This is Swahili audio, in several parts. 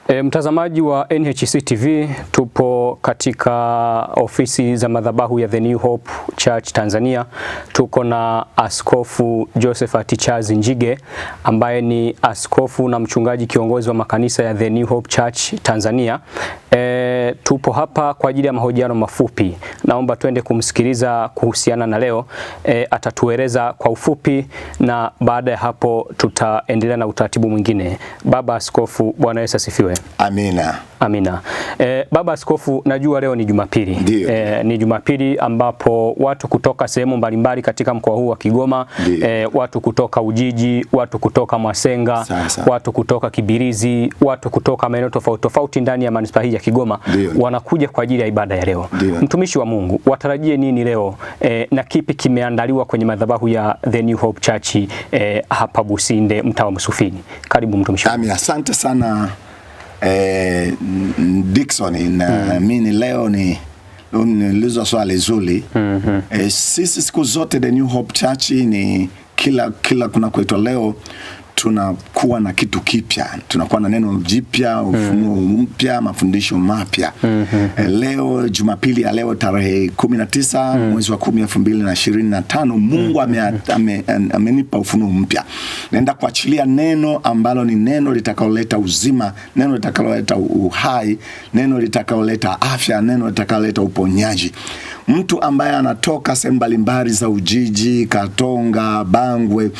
Mtazamaji wa NHC TV, tupo katika ofisi za madhabahu ya The New Hope Church Tanzania. Tuko na Askofu Josephat Charles Njige ambaye ni askofu na mchungaji kiongozi wa makanisa ya The New Hope Church Tanzania. Tupo hapa kwa ajili ya mahojiano mafupi. Naomba tuende kumsikiliza kuhusiana na leo. Atatueleza kwa ufupi na baada ya hapo tutaendelea na utaratibu mwingine. Baba Askofu, Bwana Yesu asifiwe. Amina. Amina. Baba Askofu, najua leo ni Jumapili. Ni Jumapili ambapo watu kutoka sehemu mbalimbali katika mkoa huu wa Kigoma, watu kutoka Ujiji, watu kutoka Mwasenga, watu kutoka Kibirizi, watu kutoka maeneo tofauti ndani ya manispaa hii ya Kigoma wanakuja kwa ajili ya ibada ya leo. Mtumishi wa Mungu, watarajie nini leo na kipi kimeandaliwa kwenye madhabahu ya The New Hope Church hapa Businde, mtaa wa Msufini? Karibu mtumishi. Amina, asante sana Dickson, na mimi leo nilizo swali zuri. Sisi siku zote The New Hope Church ni kila kuna kuitwa leo tunakuwa na kitu kipya, tunakuwa na neno jipya, ufunuo mpya, mafundisho mapya. Leo Jumapili ya leo tarehe 19 mwezi wa 10 2025, Mungu amenipa ufunuo mpya. Naenda kuachilia neno ambalo ni neno litakaloleta uzima, neno litakaloleta uhai, neno litakaloleta afya, neno litakaloleta uponyaji. Mtu ambaye anatoka sehemu mbalimbali za Ujiji, Katonga, Bangwe,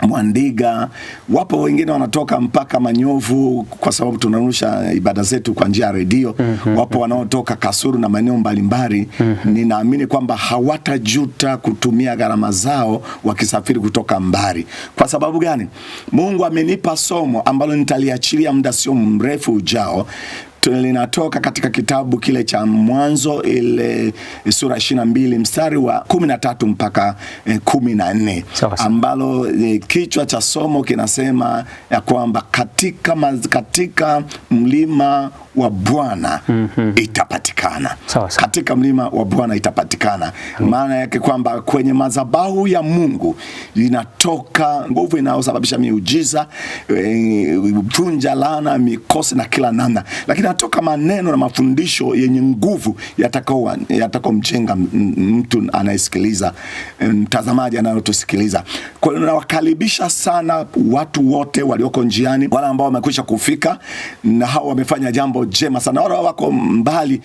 Mwandiga, wapo wengine wanatoka mpaka Manyovu kwa sababu tunarusha ibada zetu kwa njia ya redio. Wapo wanaotoka Kasulu na maeneo mbalimbali. Ninaamini kwamba hawatajuta kutumia gharama zao wakisafiri kutoka mbali. Kwa sababu gani? Mungu amenipa somo ambalo nitaliachilia muda sio mrefu ujao. Linatoka katika kitabu kile cha Mwanzo, ile sura 22 mstari wa 13 mpaka 14, ambalo kichwa cha somo kinasema ya kwamba katika mlima wa Bwana itapatikana. Katika mlima wa Bwana itapatikana. Maana yake kwamba kwenye madhabahu ya Mungu inatoka nguvu inayosababisha miujiza, vunja laana, mikosi na kila namna. Lakini natoka maneno na mafundisho yenye nguvu yatakomjenga mtu anayesikiliza, mtazamaji anayotusikiliza. Kwa hiyo nawakaribisha sana watu wote walioko njiani, wale ambao wamekwisha kufika na hao wamefanya jambo jema sana. Wale wako mbali,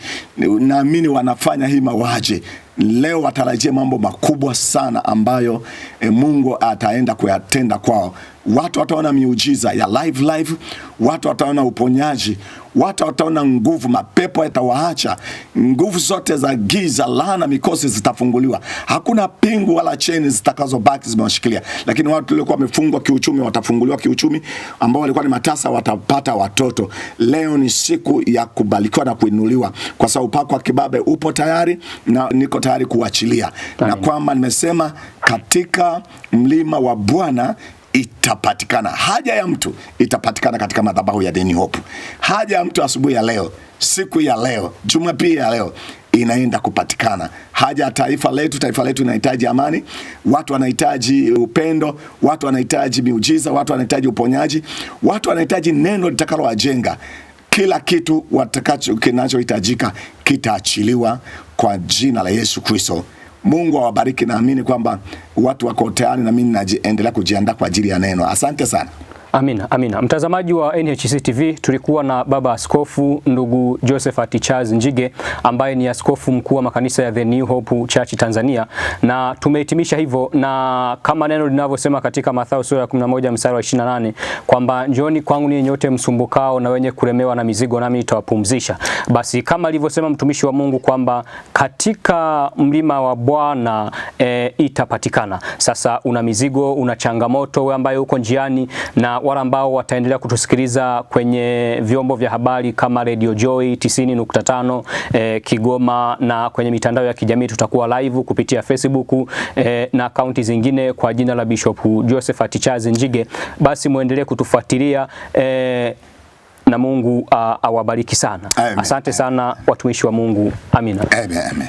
naamini wanafanya hima waje. Leo watarajie mambo makubwa sana ambayo Mungu ataenda kuyatenda kwao. Watu wataona miujiza ya live, watu wataona uponyaji, watu wataona nguvu, mapepo yatawaacha, nguvu zote za giza, laana, mikosi zitafunguliwa. Hakuna pingu wala cheni zitakazobaki zimewashikilia. Lakini watu walikuwa wamefungwa kiuchumi watafunguliwa kiuchumi, ambao walikuwa ni matasa watapata watoto. Leo ni siku ya kubarikiwa na kuinuliwa, kwa sababu upako wa kibabe upo tayari na niko tayari kuachilia. Na kwamba nimesema katika mlima wa Bwana itapatikana. Haja ya mtu itapatikana katika madhabahu ya The New Hope. Haja ya mtu asubuhi ya leo, siku ya leo, Jumapili ya leo inaenda kupatikana. Haja ya taifa letu inahitaji amani, watu wanahitaji upendo, watu wanahitaji miujiza, watu wanahitaji uponyaji, watu wanahitaji neno litakalowajenga. Kila kitu kinachohitajika kitaachiliwa kwa jina la Yesu Kristo. Mungu awabariki. Naamini kwamba watu wako tayari na mimi naendelea kujiandaa kwa ajili ya neno. Asante sana. Amina, amina. Mtazamaji wa NHC TV, tulikuwa na baba askofu ndugu Josephat Charles Njige ambaye ni askofu mkuu wa makanisa ya The New Hope Church Tanzania, na tumehitimisha hivyo na kama neno linavyosema katika Mathayo sura ya 11 mstari wa 28 kwamba njooni kwangu ninyi nyote msumbukao na wenye kulemewa na mizigo nami nitawapumzisha. Basi kama alivyosema mtumishi wa Mungu kwamba katika mlima wa Bwana itapatikana. Sasa una mizigo, una changamoto, wewe ambaye uko njiani, na wale ambao wataendelea kutusikiliza kwenye vyombo vya habari kama Radio Joy 90.5 Kigoma, na kwenye mitandao ya kijamii tutakuwa live kupitia Facebook na akaunti zingine kwa jina la Bishop Josephat Charles Njige. Basi muendelee kutufuatilia na Mungu awabariki sana. Amen. Asante sana watumishi wa Mungu. Amina. Amen.